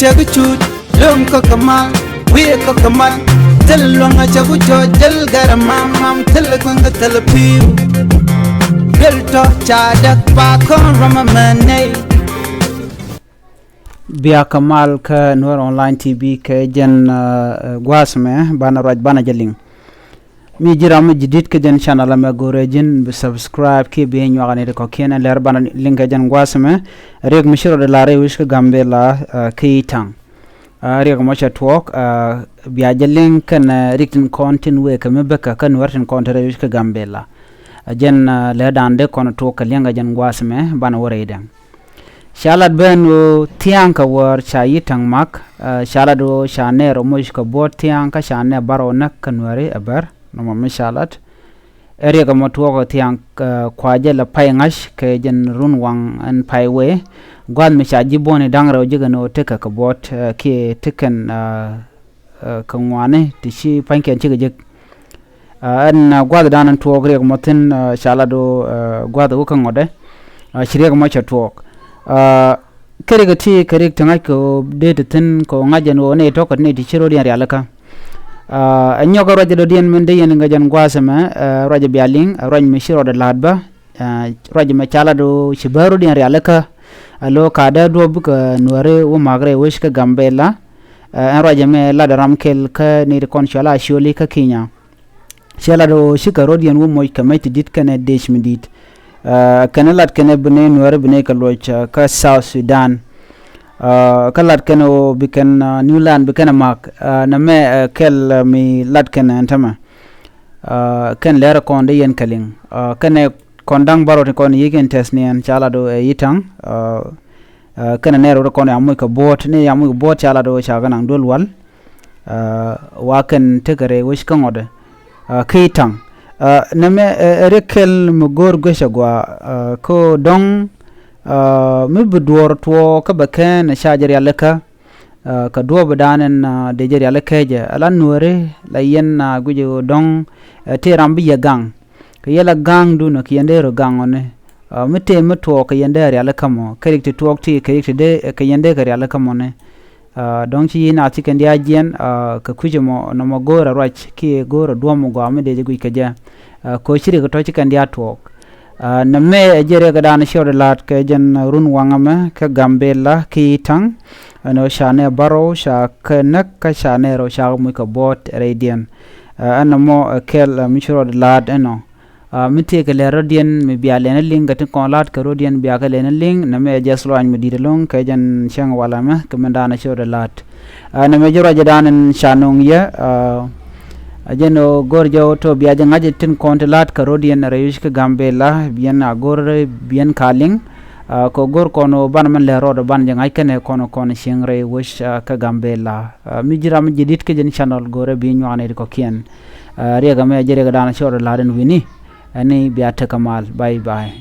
chaguchut lum ko kamal we ko kamal telonga chagucho jel garamam mam telgunga telepiu gelto chadak pa kon ramamane Bia Kamal ka Noor Online TV ka jen gwasme bana raj bana jaling mi jiram jidit ka jen channel ma gore jen subscribe ki be nyu agane ko kena ler bana link jen gwasme reg mishiro de la rewish ka gambela ki tang reg mo cha talk bia jaling kan written content we ka mebeka kan written content rewish ka gambela jen le dande kono to ka lenga jen gwasme bana wore den Shalat benu tiang ka war chayi tang mak shalado shane romosh ka bot tiang ka shane baro nak kanwari abar no mam shalat area ka motuwa ka tiang kwaje la pai ngash ke jen run wang an pai we gwal mi shaji boni dangra jiga no teka ka bot ki teken ka ngwane tishi panken chiga jik an gwal danan tuwa area ka motin shalado gwal uka ngode shirya ka mocha tuwa keriga ti kerig tanga ko de tin ko ngajen wo ne to ko ne ti chiro di alaka anyo ko rajado dien men de yen ngajan gwasama raja bialing raj mi shiro de ladba raj ma chala do shibaru di alaka alo kada do bu ka nuare wo magre wish ka gambela an raja me ladaram kel ka ni kon chala sholi ka kinya chala do shikaro dien wo moy ka mai dit kana desh midit kanalat kana bune nuare bune kalocha ka South Sudan kalat kana bikan Newland bikan mak na me kel mi lat kana antama kan lera konde yen kaling kana kondang baro kon yigen tesnian chala do yitang kana nero kon amu ka bot ne amu bot chala do chaga nang dolwal wa kan tegare wish kan ode kitang name rekel mugor gashagwa ko dong mi budwor to ka bakan shajar yalaka ka do badanen de jar yalaka je alan nuore la yen guje dong teram bi yagang ka yala gang du no kiyende ro gangone mite mito ka yende yalaka mo kerikti to ti kerikti de ka yende ka yalaka mo ne donc ci na ci kan dia jen ka kuje mo no mo gora rach ki gora do mo go amede je gui kaja ko shiri ko to ci kan dia talk na me jere ga dan shore lat ka jen run wangama ka gambela ki tang no shane baro sha kanak ka shane ro sha mu ka bot radian anamo kel mishro lat eno mite ke le rodian mi biya le ling gatin kon lat ka rodian biya ka le ling na me jeslo an mi dilong ka jan shang wala ma ka mandana shore lat na me jora jadan shanong ya ajeno gorjo to biya jangaje tin kon lat ka rodian rayush ka gambela biyan agor biyan kaling ko gor kono ban man le rodo ban jangay kane kono shingre wish ka gambela mi jira mi jidit ke jen channel gore bi nyane ko kien rega me jere ga dan shore laden wini ani biata kamal bye bye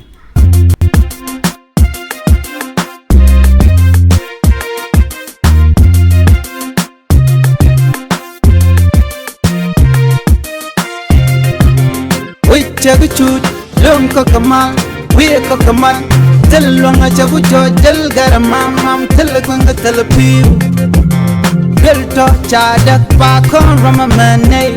we chaguchut lum ko kamal we ko kamal telonga chagucho jel garamam mam telgunga telepiu gelto chadak pa kon ramamane